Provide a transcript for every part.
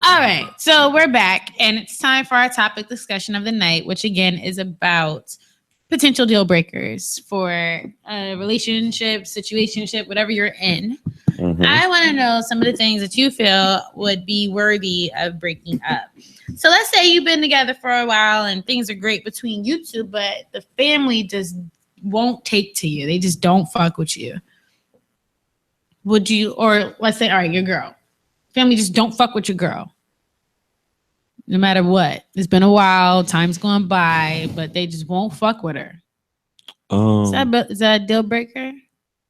All right, so we're back, and it's time for our topic discussion of the night, which again is about potential deal breakers for a relationship, situationship, whatever you're in. Mm-hmm. I want to know some of the things that you feel would be worthy of breaking up. So let's say you've been together for a while and things are great between you two, but the family just won't take to you. They just don't fuck with you. Would you, or let's say, all right, your girl. Family just don't fuck with your girl. No matter what. It's been a while, time's gone by, but they just won't fuck with her. Is that a deal breaker?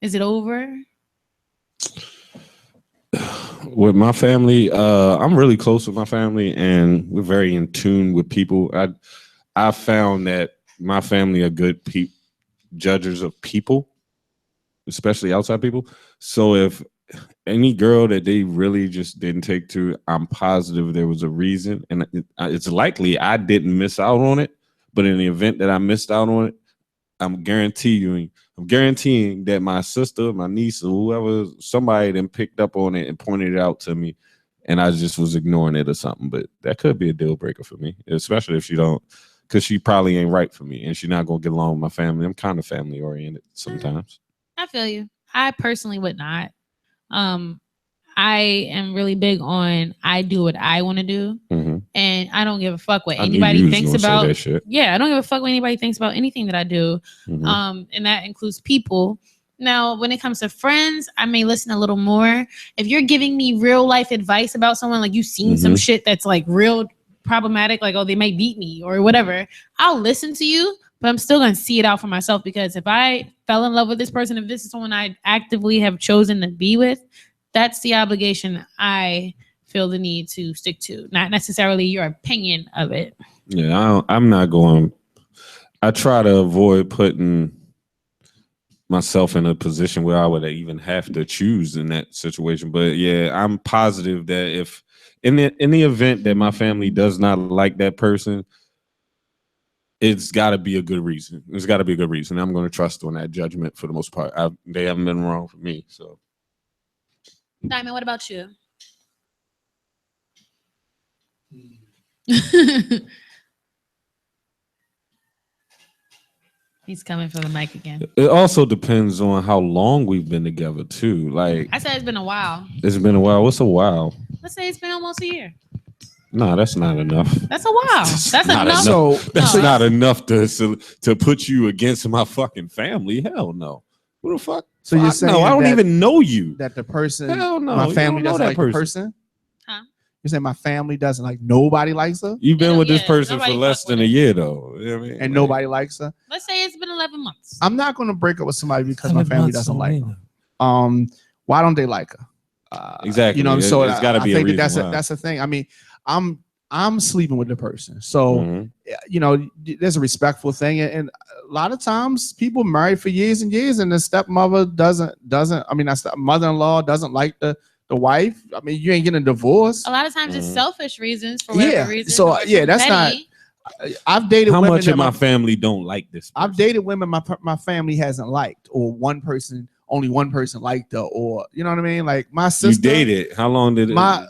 Is it over? With my family, I'm really close with my family, and we're very in tune with people. I found that my family are good judges of people, especially outside people. So if any girl that they really just didn't take to, I'm positive there was a reason, and it's likely I didn't miss out on it. But in the event that I missed out on it, I'm guaranteeing that my sister, my niece, or whoever, somebody then picked up on it and pointed it out to me, and I just was ignoring it or something. But that could be a deal breaker for me, especially if she don't, because she probably ain't right for me, and she's not gonna get along with my family. I'm kind of family oriented sometimes. I feel you. I personally would not. Um, I am really big on I do what I want to do, and I don't give a fuck what anybody thinks about. Yeah, I don't give a fuck what anybody thinks about anything that I do, and that includes people. Now, when it comes to friends, I may listen a little more. If you're giving me real life advice about someone, like you've seen some shit that's like real problematic, like oh they might beat me or whatever, I'll listen to you. But I'm still going to see it out for myself, because if I fell in love with this person, if this is someone I actively have chosen to be with, that's the obligation I feel the need to stick to, not necessarily your opinion of it. Yeah, I'm not going. I try to avoid putting myself in a position where I would even have to choose in that situation. But yeah, I'm positive that if in the event that my family does not like that person, it's got to be a good reason. There's got to be a good reason. I'm going to trust on that judgment for the most part. They haven't been wrong for me. So, Diamond, what about you? He's coming for the mic again. It also depends on how long we've been together too. Like I said, it's been a while. It's been a while. What's a while? Let's say it's been almost a year. No, that's not enough. That's a while. That's not enough. So that's not enough to put you against my fucking family. Hell no. What the fuck? So you're saying no? I don't even know you. That the person, hell no, my family doesn't like the person. Huh? You're saying my family doesn't like nobody likes her. You've been with this person for less than a year though. You know what I mean? And nobody likes her. Let's say it's been 11 months. I'm not going to break up with somebody because my family doesn't like her. Why don't they like her? Exactly. You know, so it's got to be a reason. That's the thing. I mean, I'm sleeping with the person, so you know, there's a respectful thing, and a lot of times people married for years and years, and the stepmother doesn't. I mean, that's the mother-in-law doesn't like the wife. I mean, you ain't getting a divorce. A lot of times it's selfish reasons for whatever reason. So yeah, that's petty. Not. I've dated. How women much of my family don't like this person? I've dated women my family hasn't liked, or only one person liked her, or you know what I mean. Like my sister. You dated? How long did it? My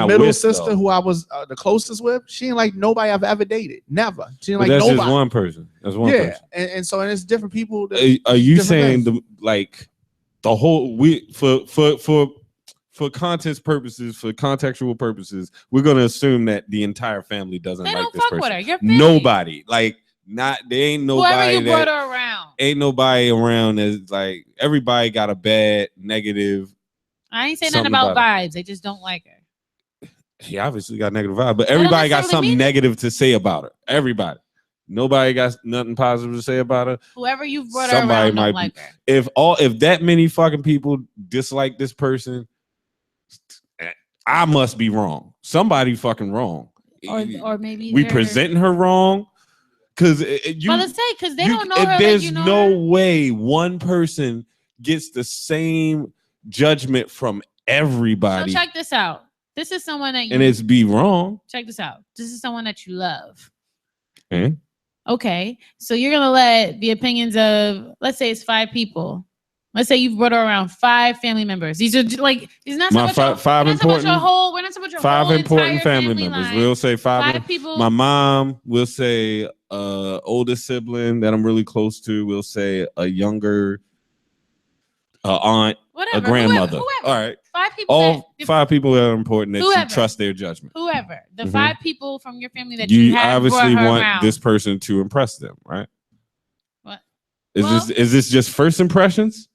middle sister, though, who I was the closest with, she ain't like nobody I've ever dated. Never. She ain't like that's nobody. Just one person. That's one person. And so it's different people. Are you saying the whole for context purposes, for contextual purposes, we're gonna assume that the entire family doesn't like this person. With her. You're nobody. Like not there ain't nobody. Whoever you brought her around. Ain't nobody around that's like everybody got a bad negative. I ain't saying nothing about vibes. They just don't like her. She obviously got negative vibe, but everybody got something negative to say about her. Everybody. Nobody got nothing positive to say about her. Whoever you brought her around don't like her. If that many fucking people dislike this person, I must be wrong. Somebody fucking wrong. Or maybe we presenting her wrong. Because they don't know her. There's no way one person gets the same judgment from everybody. So check this out. This is someone that and it's be wrong. Check this out. This is someone that you love. Mm-hmm. Okay, so you're gonna let the opinions of, let's say it's 5 people, Let's say you've brought around 5 family members. These are like these not my five important we're not talking about your five whole important family members. line. We'll say five people. My mom. We'll say older sibling that I'm really close to. We'll say a younger aunt, a grandmother. Whoever. All right. 5 people. All 5 people that are important that you trust their judgment. Whoever. The 5 people from your family that you have obviously want around. this person to impress them, right? What? Is this just first impressions?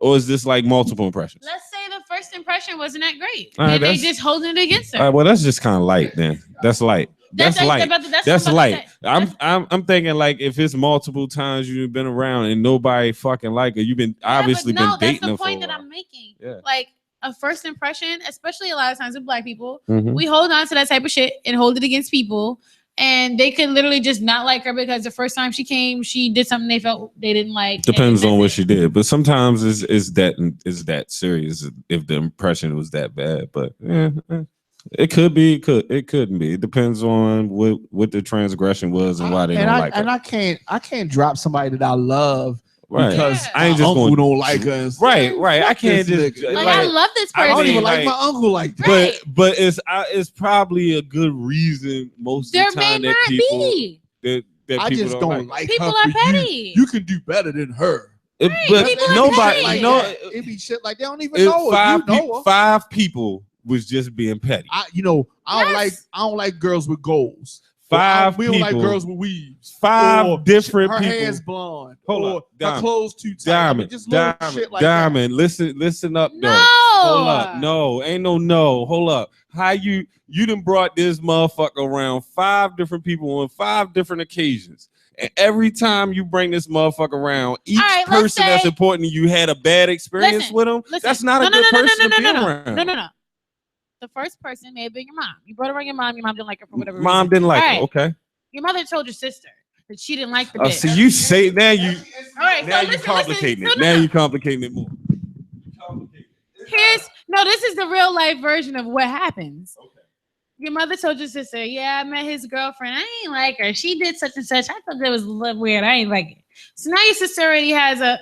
Or is this like multiple impressions? Let's say the first impression wasn't that great. Right, and they just holding it against her. All right, well, that's just kind of light then. That's light. That's light. That's light. I'm thinking like if it's multiple times you've been around and nobody fucking like her, you've been obviously been dating her for a while. That's the point that I'm making. Yeah. Like a first impression, especially a lot of times with Black people, we hold on to that type of shit and hold it against people. And they could literally just not like her because the first time she came, she did something they felt they didn't like. Depends on what she did, but sometimes is that serious if the impression was that bad. But it could be, it couldn't be. It depends on what the transgression was and why they don't like her. And I can't drop somebody that I love. Right. Because I ain't just uncle going don't like us. Right. I can't just like I love this person. I don't even like my uncle like that. Right. But it's probably a good reason most of the time that people that I people just don't like people her are petty. You can do better than her. But nobody it be shit like they don't even know her. 5 people was just being petty. I don't like girls with goals. 5 we people. don't like girls with weaves. 5 different people. Her hair's blonde. Hold up. Her clothes too tight. Diamond. Just little shit like Diamond. That. Listen up though. No. Hold up. No. Ain't no. Hold up. How you done brought this motherfucker around 5 different people on 5 different occasions. And every time you bring this motherfucker around, each person that's important to you had a bad experience with him. That's not a good person to be around. No. The first person may have been your mom. You brought around your mom. Your mom didn't like her for whatever reason. Mom didn't like her. Okay. Your mother told your sister that she didn't like the bitch. So you say now you. All right. Now you complicating it. Now you complicating it more. This is the real life version of what happens. Okay. Your mother told your sister, "Yeah, I met his girlfriend. I ain't like her. She did such and such. I thought that was a little weird. I ain't like it." So now your sister already has a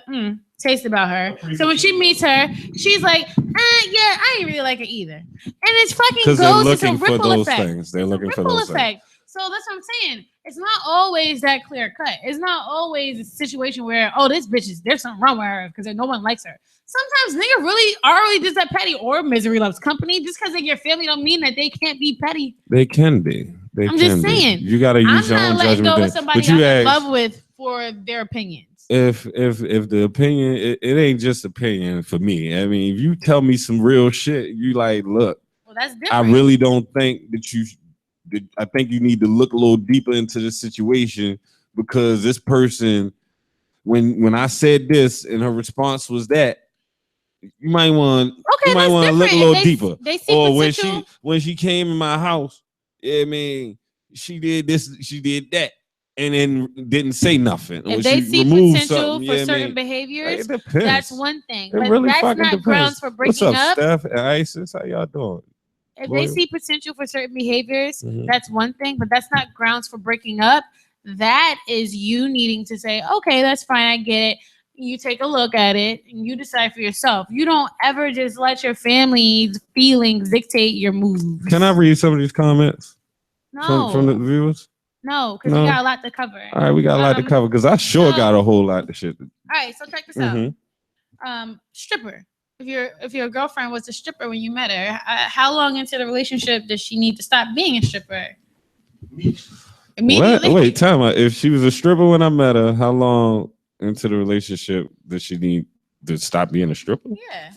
taste about her. So when she meets her, she's like, yeah, I ain't really like her either. And it's fucking goes they're looking for those things. They're looking for those things. So that's what I'm saying. It's not always that clear cut. It's not always a situation where, this bitch there's something wrong with her because no one likes her. Sometimes nigga really are just that petty, or misery loves company. Just because they're your family don't mean that they can't be petty. They can be. I'm just saying. You got to use your own judgment. I'm not letting go with somebody I'm in love with for their opinions. If the opinion, it ain't just opinion for me. I mean, if you tell me some real shit, you like, look, well, that's different. I really don't think that I think you need to look a little deeper into the situation because this person, when I said this and her response was that, you might want to look a little deeper. Or when she came in my house, I mean, she did this, she did that. And then didn't say nothing. If they see potential for certain behaviors, that's one thing. But really that's not grounds for breaking up. What's up, Steph? Isis, how y'all doing? If they see potential for certain behaviors, that's one thing. But that's not grounds for breaking up. That is you needing to say, okay, that's fine. I get it. You take a look at it and you decide for yourself. You don't ever just let your family's feelings dictate your moves. Can I read some of these comments? No. From the viewers? No, because we got a lot to cover. All right, we got a lot to cover because I got a whole lot of shit. All right, so check this out. Stripper. If your girlfriend was a stripper when you met her, how long into the relationship does she need to stop being a stripper? Immediately. What? Wait, time out. If she was a stripper when I met her, how long into the relationship does she need to stop being a stripper? Yeah.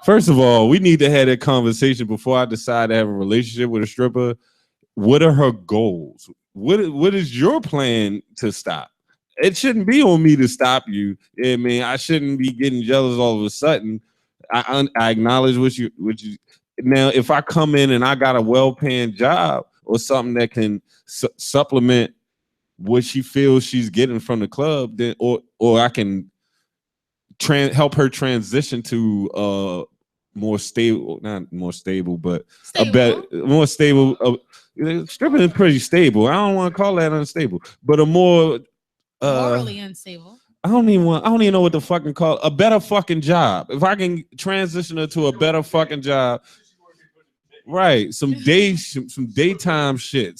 First of all, we need to have that conversation before I decide to have a relationship with a stripper. What are her goals? What is your plan to stop? It shouldn't be on me to stop you. I mean, I shouldn't be getting jealous all of a sudden. I acknowledge what you. Now, if I come in and I got a well-paying job or something that can supplement what she feels she's getting from the club, then or I can help her transition to more stable, not more stable, but more stable. Stripping is pretty stable. I don't want to call that unstable, but a more morally unstable. I don't even know what to fucking call it. A better fucking job. If I can transition her to a better fucking job, right? Some daytime shit.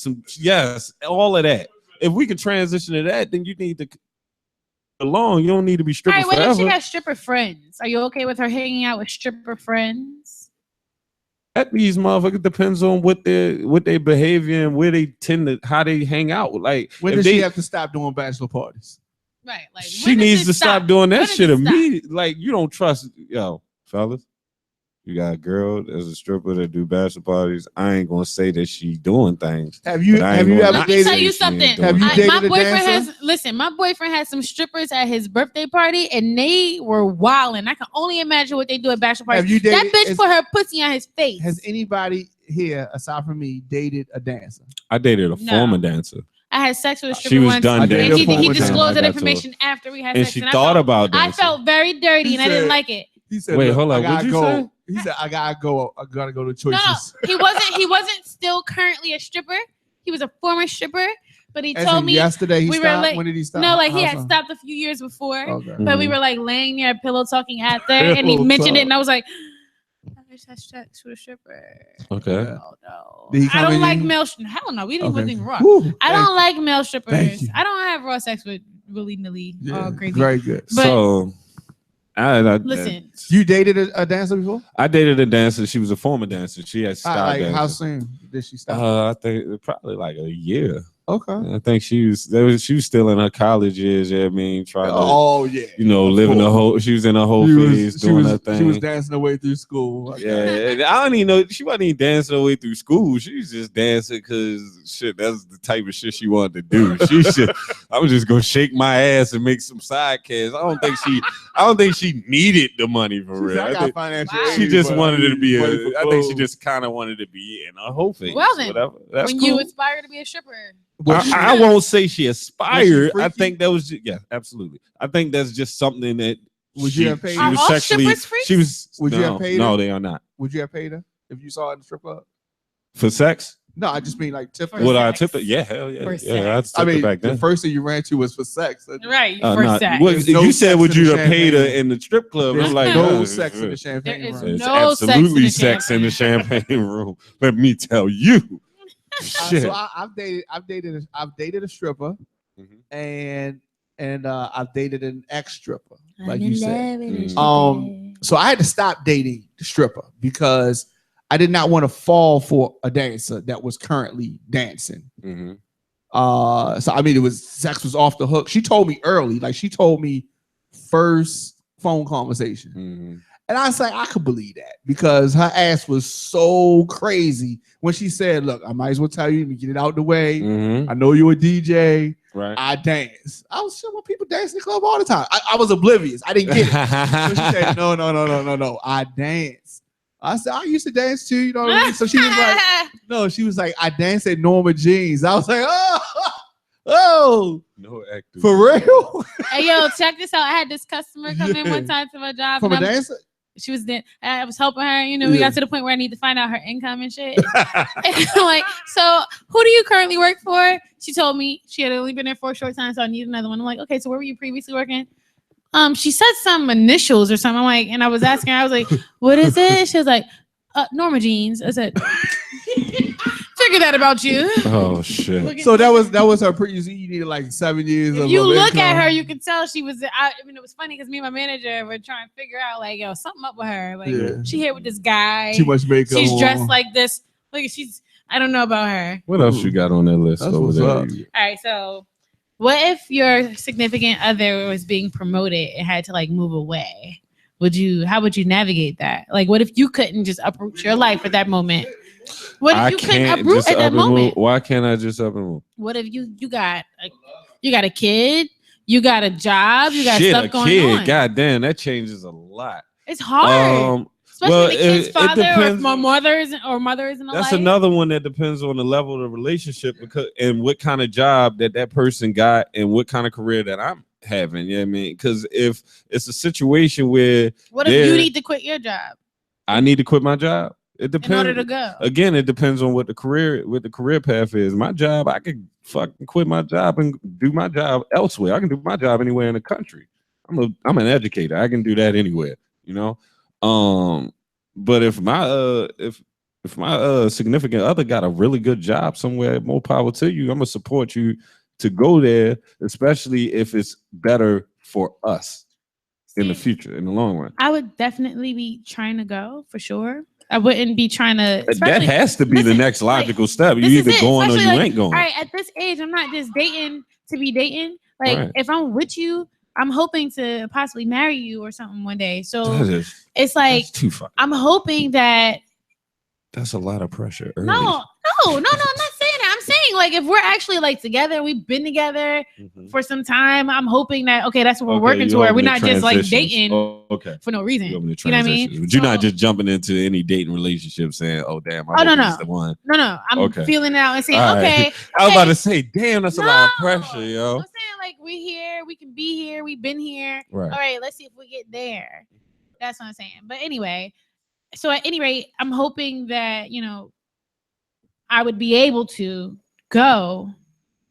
All of that. If we can transition to that, then you need to along. You don't need to be stripping forever. What if she got stripper friends? Are you okay with her hanging out with stripper friends? At these motherfuckers depends on what their behavior and where they tend to how they hang out. Like when does she have to stop doing bachelor parties? Right, like she needs to stop doing that shit immediately. Like you don't trust fellas. You got a girl as a stripper that do bachelor parties. I ain't gonna say that she doing things. Have you ever dated? Let me tell you something. Have you dated my boyfriend my boyfriend had some strippers at his birthday party, and they were wilding. I can only imagine what they do at bachelor parties. That bitch put her pussy on his face. Has anybody here, aside from me, dated a dancer? I dated a former dancer. I had sex with a stripper she was once, done and he disclosed that information after we had sex. And she thought about dancing. I felt very dirty, and I didn't like it. He said, "Wait, hold on. What'd you say?" He said, "I gotta go to choices." No, he wasn't still currently a stripper. He was a former stripper, but he told me yesterday he stopped. When did he stop? No, like he had stopped a few years before. Okay. But we were like laying near a pillow talking after, and he mentioned it, and I was like, I just had sex with a stripper. Okay. Oh no. I don't like male. Hell no, we didn't even think wrong. I don't like male strippers. I don't have raw sex with willy-nilly. Crazy. Very good. But, so. Listen, you dated a dancer before? I dated a dancer. She was a former dancer. She had stopped. How soon did she stop? I think probably like a year. Okay. I think she was still in her college years. Yeah, I mean, trying to, living the whole. She was in her whole phase doing her thing. She was dancing her way through school. Yeah, I don't even know. She wasn't even dancing her way through school. She was just dancing because that's the type of shit she wanted to do. I was just gonna shake my ass and make some side casts. I don't think she needed the money for real. I think she just wanted it to be I think she just kind of wanted to be in her whole phase. Well then, whatever. That's when cool. you aspire to be a stripper. I won't say she aspired. I think that was absolutely. I think that's just something that you have paid? She was sexually. She was. Would you have paid her? No, they are not. Would you have paid her if you saw her in the strip club for sex? No, I just mean like tip. Would I tip it? Yeah, hell yeah. I mean, back then. The first thing you ran to was for sex, right? For sex. Well, you said would you have paid her in the strip club? There's like no sex in the champagne room. There's absolutely sex in the champagne room. Let me tell you. So I've dated a stripper, and I've dated an ex-stripper, like you said. So I had to stop dating the stripper because I did not want to fall for a dancer that was currently dancing. So I mean, sex was off the hook. She told me early, like she told me first phone conversation. And I was like, I could believe that because her ass was so crazy when she said, look, I might as well tell you, let me get it out the way. I know you're a DJ. Right. I dance. I was sure people dance in the club all the time. I was oblivious. I didn't get it. So she said, no. I dance. I said, I used to dance too. You know what I mean? So she was like, I dance at Norma Jeans. I was like, oh, no acting. For real? Hey, yo, check this out. I had this customer come in one time to my job. From a dancer? She was there. I was helping her. We got to the point where I need to find out her income and shit. And I'm like, so who do you currently work for? She told me she had only been there for a short time, so I need another one. I'm like, okay, so where were you previously working? She said some initials or something. I'm like, and I was asking her, I was like, what is it? She was like, Norma Jeans. I said, figure that about you. Oh shit. So that was her you needed like 7 years if you look at her, you can tell she was it was funny because me and my manager were trying to figure out like, yo, something up with her. Like she here with this guy. Too much makeup. She's dressed like this. Like I don't know about her. What else you got on that list over there? All right, so what if your significant other was being promoted and had to like move away? How would you navigate that? Like, what if you couldn't just uproot your life at that moment? What if you couldn't uproot at that moment? Why can't I just up and move? What if you got a kid, you got a job, you got stuff going on? God damn, that changes a lot. It's hard. Especially the kid's father or mother isn't alive. That's another one that depends on the level of the relationship and what kind of job that person got and what kind of career that I'm having. You know what I mean? Because if it's a situation where what if you need to quit your job? I need to quit my job. It depends. In order to go. Again, it depends on what the career path is. My job, I could fucking quit my job and do my job elsewhere. I can do my job anywhere in the country. I'm an educator. I can do that anywhere, you know. But if my if my significant other got a really good job somewhere, more power to you. I'm gonna support you to go there, especially if it's better for us in the future, in the long run. I would definitely be trying to go for sure. I wouldn't be trying to. That has to be the next logical step. You either going or you ain't going. All right, at this age, I'm not just dating to be dating. Like, if I'm with you, I'm hoping to possibly marry you or something one day. So it's like I'm hoping that. That's a lot of pressure. Early. No, I'm not saying that. I'm saying like if we're actually like together, we've been together for some time. I'm hoping that that's what we're working toward. We're not just like dating for no reason. You know what I mean? But you're not just jumping into any dating relationship saying, "Oh damn, I hope he's the one." No. I'm feeling it out and saying, okay. I was about to say, damn, that's a lot of pressure, yo. I'm saying like we're here, we can be here, we've been here. Right. All right, let's see if we get there. That's what I'm saying. But anyway. So at any rate, I'm hoping that, I would be able to go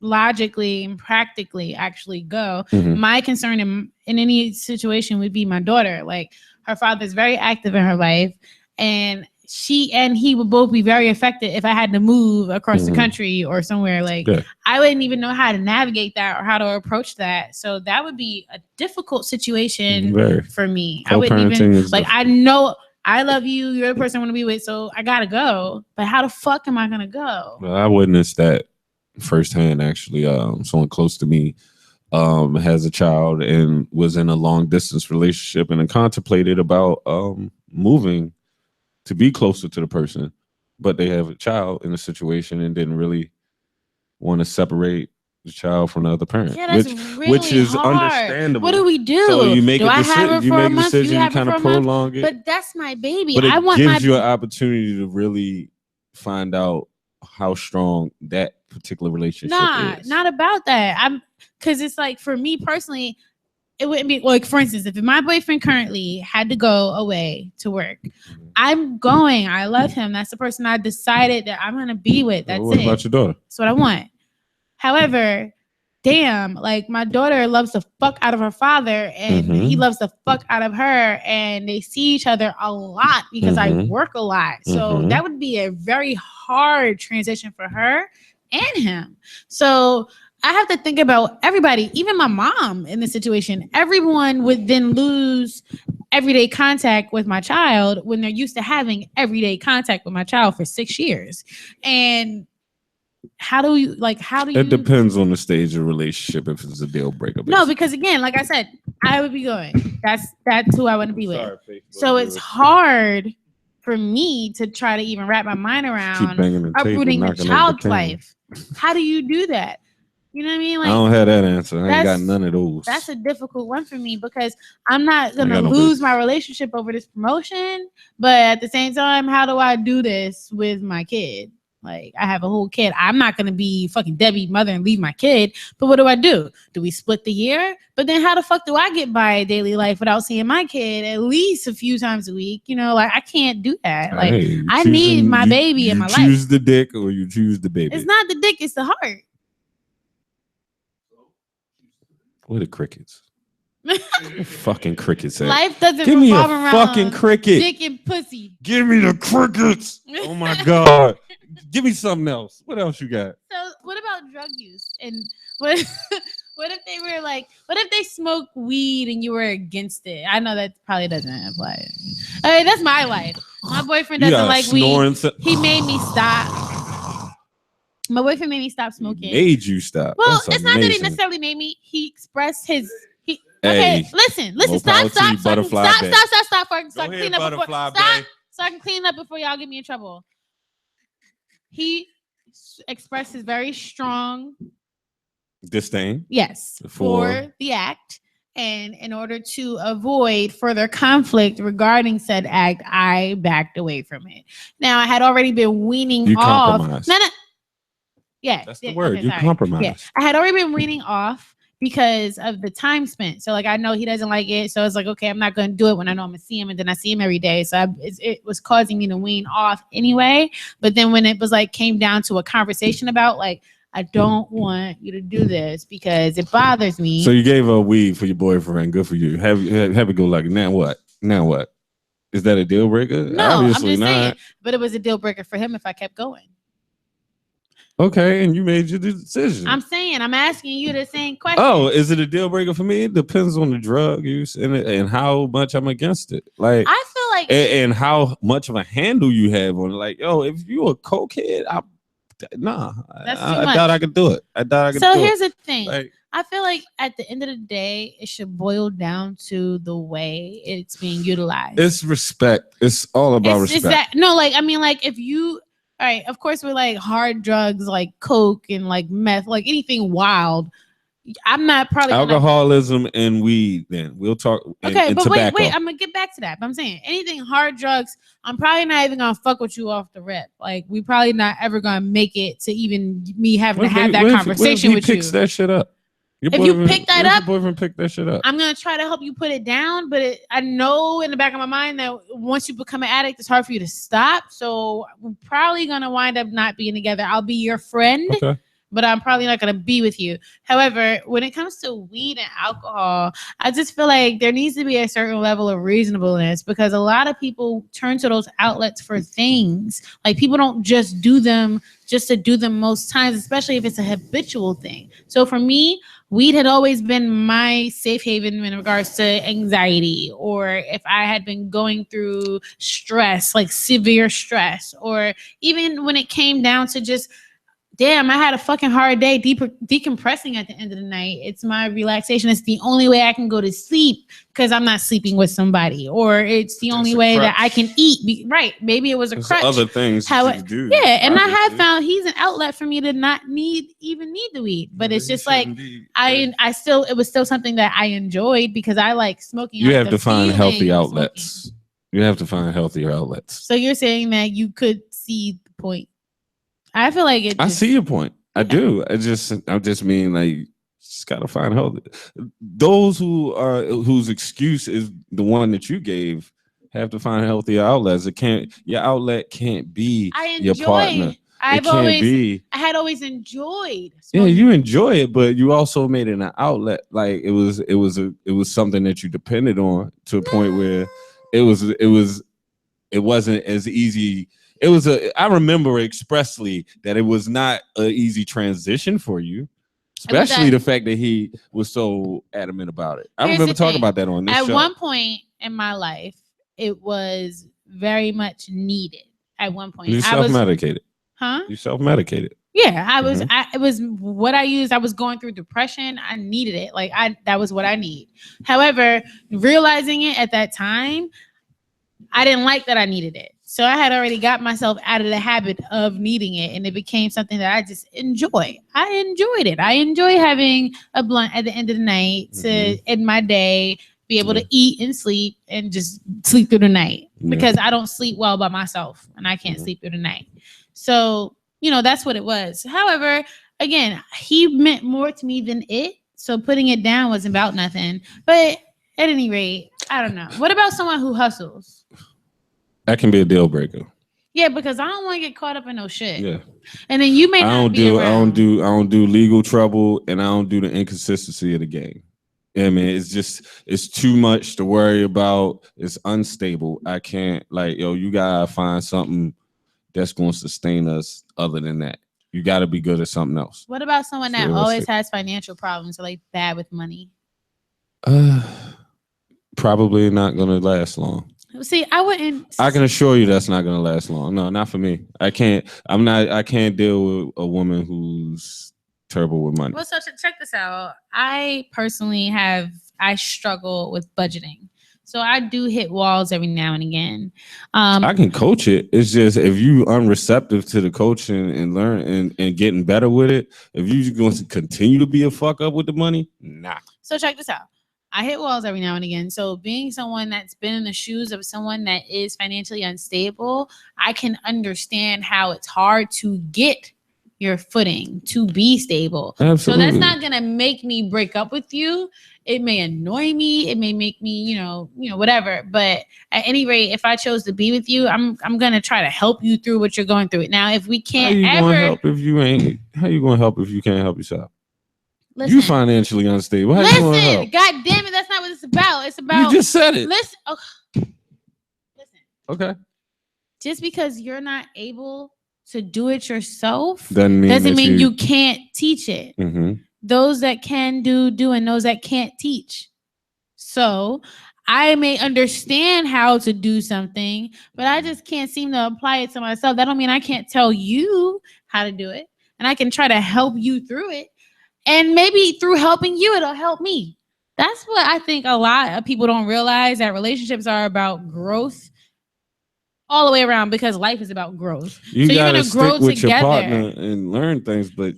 logically and practically actually go. My concern in any situation would be my daughter. Like her father's very active in her life and she and he would both be very affected if I had to move across the country or somewhere. Like I wouldn't even know how to navigate that or how to approach that. So that would be a difficult situation for me. I wouldn't even I know I love you. You're the person I want to be with. So I got to go. But how the fuck am I going to go? Well, I witnessed that firsthand, actually. Someone close to me has a child and was in a long distance relationship and contemplated about moving to be closer to the person. But they have a child in a situation and didn't really want to separate the child from the other parent, which is hard. Understandable. What do we do? So you make a decision. You make a decision. You kind of prolong it. But that's my baby. But it gives you an opportunity to really find out how strong that particular relationship is. Not about that. Because it's like for me personally, it wouldn't be like, for instance, if my boyfriend currently had to go away to work, I'm going. I love him. That's the person I decided that I'm gonna be with. That's what about your daughter? That's what I want. However, damn, like my daughter loves the fuck out of her father and he loves the fuck out of her and they see each other a lot because I work a lot. So that would be a very hard transition for her and him. So I have to think about everybody, even my mom in this situation. Everyone would then lose everyday contact with my child when they're used to having everyday contact with my child for 6 years. And how do you it depends on the stage of relationship if it's a deal breaker. No, because again, like I said, I would be going. That's who I want to be with. So it's hard for me to try to even wrap my mind around uprooting the child's life. How do you do that? You know what I mean? Like, I don't have that answer. I ain't got none of those. That's a difficult one for me because I'm not gonna lose my relationship over this promotion, but at the same time, how do I do this with my kid? Like, I have a whole kid. I'm not going to be fucking Debbie mother and leave my kid. But what do? Do we split the year? But then how the fuck do I get by daily life without seeing my kid at least a few times a week? Like, I can't do that. Like, I need my baby in my life. You choose the dick or you choose the baby? It's not the dick. It's the heart. What are crickets? Fucking crickets. Life doesn't give me a around fucking cricket. Dick and pussy. Give me the crickets. Oh my god. Give me something else. What else you got? So what about drug use? And what if they were like, what if they smoke weed and you were against it? I know that probably doesn't apply. I mean, that's my life. My boyfriend doesn't like weed. He made me stop. My boyfriend made me stop smoking. He made you stop? Well, that's it's amazing. Not that he necessarily made me. He expressed his. Okay, listen. Stop. So I can clean up before. Stop. So I can clean up before y'all get me in trouble. He expressed his very strong disdain. Yes, for the act. And in order to avoid further conflict regarding said act, I backed away from it. Now, I had already been weaning off. Compromised. No. Yeah. That's the word. You compromise. Yeah. I had already been weaning off because of the time spent. So, like, I know he doesn't like it. So, it's like, okay, I'm not going to do it when I know I'm going to see him. And then I see him every day. So, it was causing me to wean off anyway. But then when it was, like, came down to a conversation about, like, I don't want you to do this because it bothers me. So you gave her weed for your boyfriend. Good for you. Have it go like, now what? Now what? Is that a deal breaker? No, obviously I'm just saying. But it was a deal breaker for him if I kept going. Okay, and you made your decision. I'm saying, I'm asking you the same question. Oh, is it a deal breaker for me? It depends on the drug use and how much I'm against it. Like, I feel like, and how much of a handle you have on it. Like, yo, if you a cokehead, I doubt I could do it. I doubt I could. So here's the thing. Like, I feel like at the end of the day, it should boil down to the way it's being utilized. It's respect. It's all about respect. If you. All right, of course, with like hard drugs like coke and like meth, like anything wild, I'm not probably alcoholism and weed. Then we'll talk. Okay, but wait, I'm gonna get back to that. But I'm saying anything hard drugs, I'm probably not even gonna fuck with you off the rip. Like we probably not ever gonna make it to even me having to have that conversation with you. Picks that shit up. If you pick that up, your boyfriend picked that shit up. I'm gonna try to help you put it down, but I know in the back of my mind that once you become an addict, it's hard for you to stop. So we're probably gonna wind up not being together. I'll be your friend, but I'm probably not gonna be with you. However, when it comes to weed and alcohol, I just feel like there needs to be a certain level of reasonableness because a lot of people turn to those outlets for things. Like people don't just do them just to do them most times, especially if it's a habitual thing. So for me, weed had always been my safe haven in regards to anxiety, or if I had been going through stress, like severe stress, or even when it came down to just, damn, I had a fucking hard day decompressing at the end of the night. It's my relaxation. It's the only way I can go to sleep because I'm not sleeping with somebody, or it's the only way that I can eat. Right. Maybe it was a crutch. Other things you do. Yeah. And I have found he's an outlet for me to not even need the weed. But it's just like, it was still something that I enjoyed because I like smoking. You have to find healthy outlets. You have to find healthier outlets. So you're saying that you could see the point. I feel like I see your point. I do. I just mean like just gotta find healthy. Those whose excuse is the one that you gave have to find healthier outlets. Your outlet can't be your partner. I had always enjoyed smoking. Yeah, you enjoy it, but you also made it an outlet. Like it was something that you depended on to a point where it wasn't as easy. I remember expressly that it was not an easy transition for you, especially the fact that he was so adamant about it. I remember talking about that on this show. At one point in my life, it was very much needed. At one point, you self-medicated. You self-medicated. Yeah, I was. It was what I used. I was going through depression. I needed it. Like that was what I need. However, realizing it at that time, I didn't like that I needed it. So I had already got myself out of the habit of needing it, and it became something that I just enjoy. I enjoyed it. I enjoy having a blunt at the end of the night to end my day, be able to eat and sleep, and just sleep through the night because I don't sleep well by myself, and I can't sleep through the night. So, that's what it was. However, again, he meant more to me than it. So putting it down was about nothing. But at any rate, I don't know. What about someone who hustles? That can be a deal breaker. Yeah, because I don't want to get caught up in no shit. Yeah. And then you may not be around. I don't do legal trouble, and I don't do the inconsistency of the game. Yeah, I mean, it's too much to worry about. It's unstable. I can't you gotta find something that's going to sustain us other than that. You got to be good at something else. What about someone that always has financial problems or like bad with money? Probably not going to last long. See, I wouldn't. I can assure you that's not going to last long. No, not for me. I can't deal with a woman who's terrible with money. Well, so check this out. I personally struggle with budgeting. So I do hit walls every now and again. I can coach it. It's just if you unreceptive to the coaching and learn and getting better with it, if you're going to continue to be a fuck up with the money, nah. So check this out. I hit walls every now and again. So being someone that's been in the shoes of someone that is financially unstable, I can understand how it's hard to get your footing, to be stable. Absolutely. So that's not gonna make me break up with you. It may annoy me. It may make me, you know, whatever. But at any rate, if I chose to be with you, I'm gonna try to help you through what you're going through. Now, if we can't gonna help if you ain't? How you gonna help if you can't help yourself? Listen, you financially unstable. How you gonna help? God damn it, that's not what it's about. It's about you just said it. Listen. Okay. Just because you're not able to do it yourself doesn't mean you can't teach it. Mm-hmm. Those that can do, and those that can't teach. So I may understand how to do something, but I just can't seem to apply it to myself. That don't mean I can't tell you how to do it, and I can try to help you through it. And maybe through helping you, it'll help me. That's what I think a lot of people don't realize, that relationships are about growth all the way around, because life is about growth. So you're going to grow with together. Your partner and learn things. But,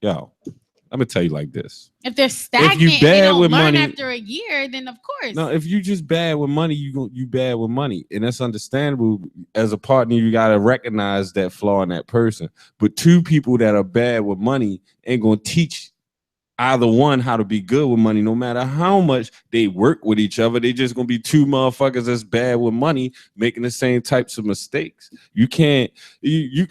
yo, I'm going to tell you like this. If they're stagnant and they don't learn money, after a year, then of course. No, if you just bad with money, you bad with money. And that's understandable. As a partner, you got to recognize that flaw in that person. But two people that are bad with money ain't going to teach either one how to be good with money. No matter how much they work with each other, they just gonna be two motherfuckers that's bad with money making the same types of mistakes. You can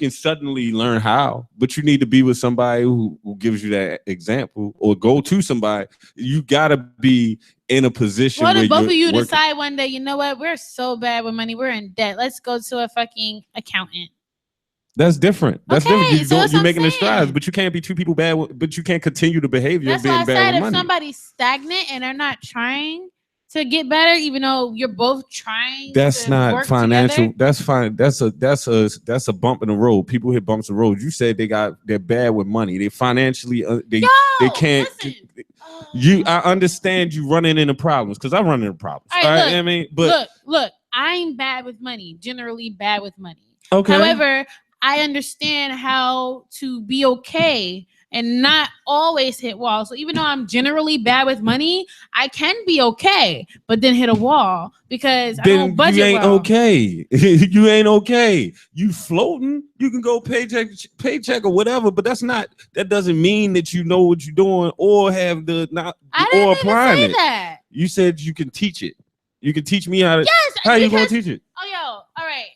suddenly learn how, but you need to be with somebody who gives you that example, or go to somebody. You gotta be in a position. What if both of you decide one day, you know what, we're so bad with money, we're in debt, let's go to a fucking accountant? That's different. That's different. You're making the strides, but you can't be two people bad. But you can't continue the behavior of being bad with money. That's why I said, if somebody's stagnant and they're not trying to get better, even though you're both trying. That's not financial. Together. That's fine. That's a bump in the road. People hit bumps in the road. You said they're bad with money. They financially they can't. Listen. I understand you running into problems, because I run into problems. All right, look, I mean, but look, I'm bad with money. Generally bad with money. Okay. However, I understand how to be okay and not always hit walls. So even though I'm generally bad with money, I can be okay, but then hit a wall because I don't budget well. You ain't okay. You ain't okay. You floating. You can go paycheck or whatever, but that doesn't mean that you know what you're doing or have the not or applying it. That. You said you can teach it. You can teach me how to. Yes. How you gonna teach it? Oh, yo, all right.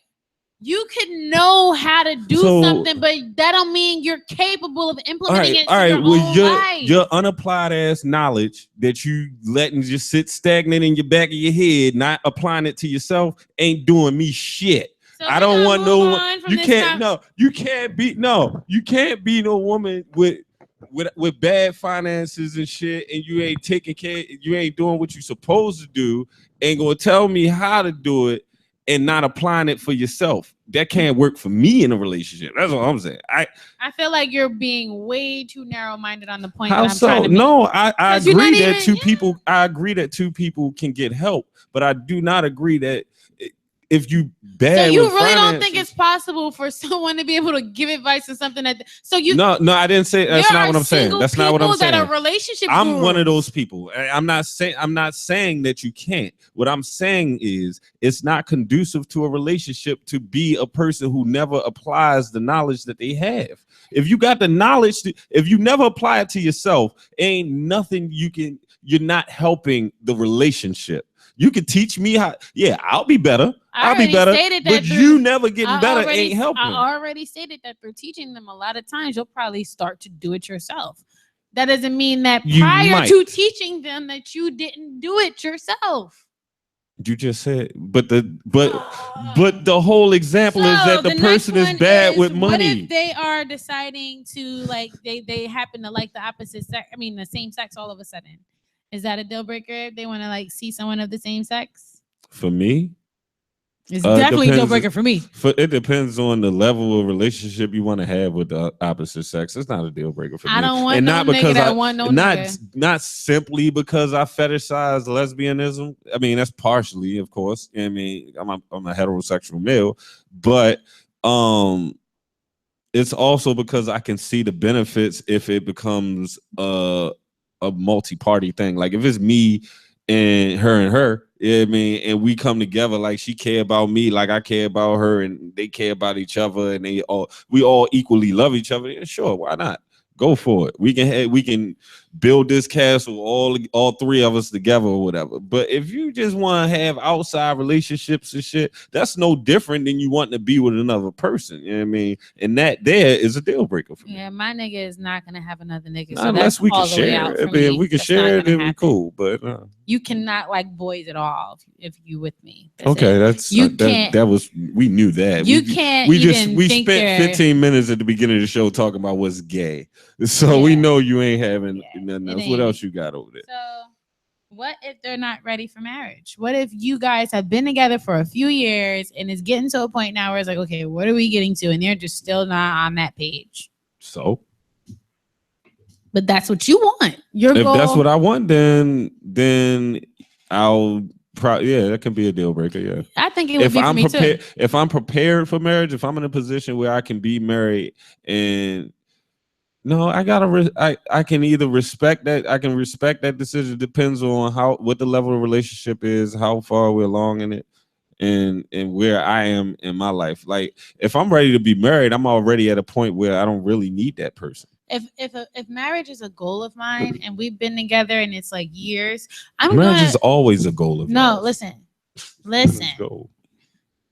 You can know how to do something, but that don't mean you're capable of implementing it in your own life. Your unapplied ass knowledge that you letting just sit stagnant in your back of your head, not applying it to yourself, ain't doing me shit. So I don't want no one. You can't. No, you can't be. No, you can't be no woman with bad finances and shit, and you ain't taking care. You ain't doing what you supposed to do. Ain't gonna tell me how to do it. And not applying it for yourself. That can't work for me in a relationship. That's what I'm saying. I feel like you're being way too narrow-minded on the point. How so? No, I agree that two people. I agree that two people can get help, but I do not agree that if you bad. So you really don't think it's possible for someone to be able to give advice on something that? So you? No, I didn't say. That's not what I'm saying. That's not what I'm saying. That are relationship. I'm one of those people. I'm not saying that you can't. What I'm saying is it's not conducive to a relationship to be a person who never applies the knowledge that they have. If you got the knowledge, if you never apply it to yourself, ain't nothing you can. You're not helping the relationship. You can teach me how. Yeah, I'll be better. I'll be better. But you never getting better ain't helping. I already stated that through teaching them a lot of times, you'll probably start to do it yourself. That doesn't mean that prior to teaching them that you didn't do it yourself. You just said, but the whole example is that the person is bad with money. What if they are deciding to like they happen to like the opposite sex? I mean, the same sex all of a sudden. Is that a deal breaker if they want to like see someone of the same sex? For me, it's definitely a deal breaker for me. It depends on the level of relationship you want to have with the opposite sex. It's not a deal breaker for me. I don't want no nigga that want no nigga. Not simply because I fetishize lesbianism. I mean, that's partially, of course. I mean, I'm a heterosexual male, but it's also because I can see the benefits if it becomes a multi-party thing. Like if it's me and her. Yeah, I mean, and we come together like she care about me, like I care about her, and they care about each other, and we all equally love each other. Yeah, sure, why not? Go for it. We can build this castle, all three of us together or whatever. But if you just want to have outside relationships and shit, that's no different than you wanting to be with another person. You know what I mean? And that there is a deal breaker for me. Yeah, my nigga is not gonna have another nigga. So unless we can share. I mean, we can share it, then we cool. But you cannot like boys at all if you with me. Okay, that's you can't. That was we knew that. You can't. We spent 15 minutes at the beginning of the show talking about what's gay. So we know you ain't having nothing else. What else you got over there? So what if they're not ready for marriage? What if you guys have been together for a few years and it's getting to a point now where it's like, okay, what are we getting to? And they're just still not on that page. So? But that's what you want. If that's what I want, then I'll that can be a deal breaker. Yeah, I think it would be for me too. If I'm prepared for marriage, if I'm in a position where I can be married and no, I can either respect that. I can respect that decision. Depends on what the level of relationship is, how far we're along in it, and where I am in my life. Like if I'm ready to be married, I'm already at a point where I don't really need that person. If marriage is a goal of mine and we've been together and it's like years, marriage is always a goal of yours. No, listen.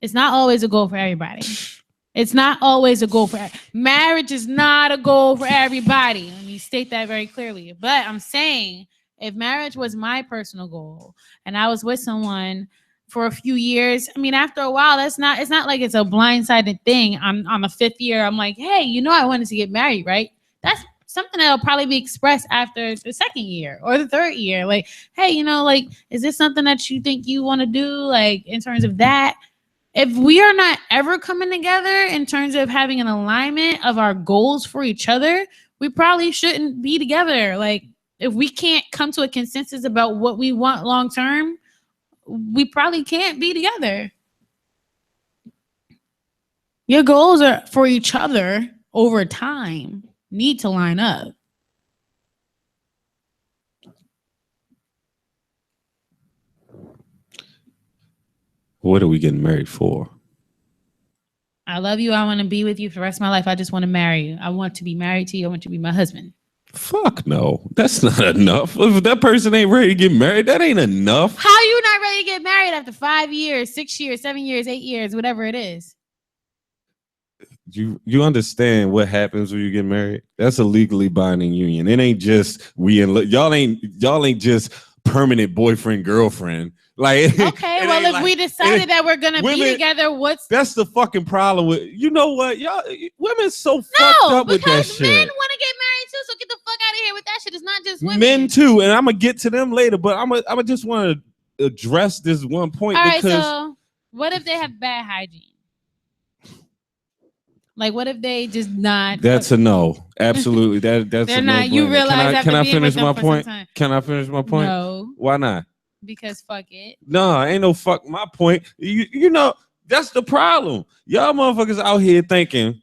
It's not always a goal for everybody. It's not always a goal for marriage is not a goal for everybody. Let me state that very clearly. But I'm saying if marriage was my personal goal and I was with someone for a few years, I mean, after a while, it's not like it's a blindsided thing. I'm on the 5th year. I'm like, hey, I wanted to get married, right? That's something that'll probably be expressed after the 2nd year or the 3rd year. Like, hey, like, is this something that you think you want to do? Like in terms of that. If we are not ever coming together in terms of having an alignment of our goals for each other, we probably shouldn't be together. Like, if we can't come to a consensus about what we want long term, we probably can't be together. Your goals are for each other over time need to line up. What are we getting married for? I love you. I want to be with you for the rest of my life. I just want to marry you. I want to be married to you. I want to be my husband. Fuck no. That's not enough. If that person ain't ready to get married, that ain't enough. How are you not ready to get married after 5 years, 6 years, 7 years, 8 years, whatever it is? You understand what happens when you get married? That's a legally binding union. It ain't just y'all ain't just permanent boyfriend girlfriend. Like okay, well if we decided that we're gonna be together, that's the fucking problem with what y'all women so fucked up with that shit. Men want to get married too, so get the fuck out of here with that shit. It's not just women. Men too, and I'm gonna get to them later, but I'm just want to address this one point. All right, so what if they have bad hygiene? Like, what if they just not? That's a no. Absolutely. That's they're a not. You realize can I finish my point? Can I finish my point? No. Why not? Because fuck it. No, ain't no fuck my point. You know, that's the problem. Y'all motherfuckers out here thinking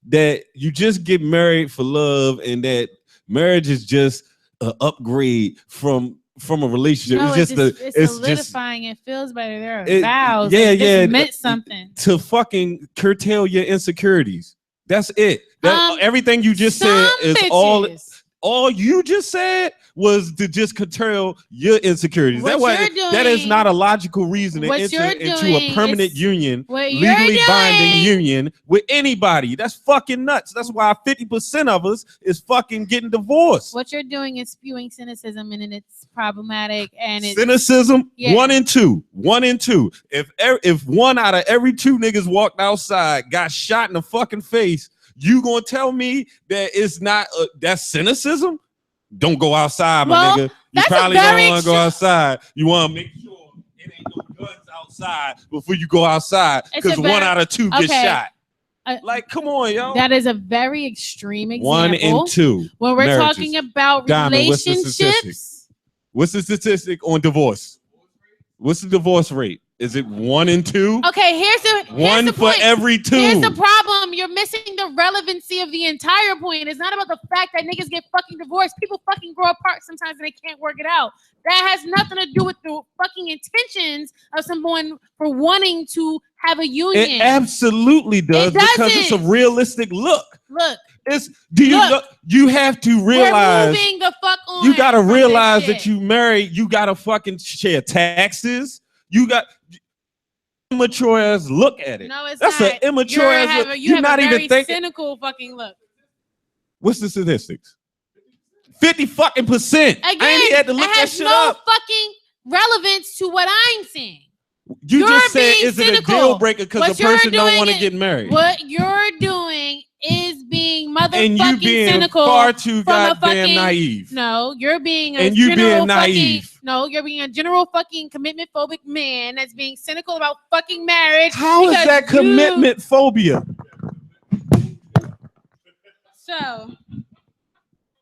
that you just get married for love and that marriage is just an upgrade from a relationship. No, it's solidifying. It feels better. There are vows. Yeah, it meant something to fucking curtail your insecurities. That's it. Everything you just said is bitches. all you just said was to just curtail your insecurities. That is not a logical reason to enter into a permanent union, legally binding union with anybody. That's fucking nuts. That's why 50% of us is fucking getting divorced. What you're doing is spewing cynicism, and it's problematic. And it's cynicism. Yeah. 1 and 2. If 1 out of every 2 niggas walked outside got shot in the fucking face, you gonna tell me that it's not that's cynicism? Don't go outside, my nigga. You probably don't want to go outside. You want to make sure it ain't no guns outside before you go outside, because 1 out of 2 get shot. Like, come on, yo. That is a very extreme example. 1 and 2. When we're talking about relationships. What's the statistic on divorce? What's the divorce rate? Is it 1 and 2? Okay, here's the one for point. every 2. Here's the problem problem. You're missing the relevancy of the entire point. It's not about the fact that niggas get fucking divorced. People fucking grow apart sometimes and they can't work it out. That has nothing to do with the fucking intentions of someone for wanting to have a union. It absolutely does, because it's a realistic look. Look. You have to realize. We're moving the fuck on. You gotta realize that you married. You gotta fucking share taxes. You got immature ass look at it. No, it's That's not. An immature ass look. You're not even thinking. Cynical fucking look. What's the statistics? 50% Again, I ain't had to look that shit up. It has no fucking relevance to what I'm saying. You just said, is it a deal breaker because the person don't want to get married? What you're doing is being motherfucking and you being cynical. Far too goddamn naive. No, you're being a and you being naive. No, you're being a general fucking commitment phobic man that's being cynical about fucking marriage. How is that commitment phobia? So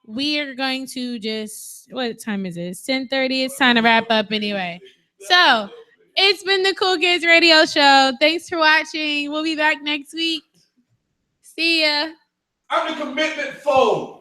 we are going to just, what time is it? It's 10:30. It's time to wrap up anyway. So it's been the Kool Kids Radio Show. Thanks for watching. We'll be back next week. See ya. I'm the commitment phobe.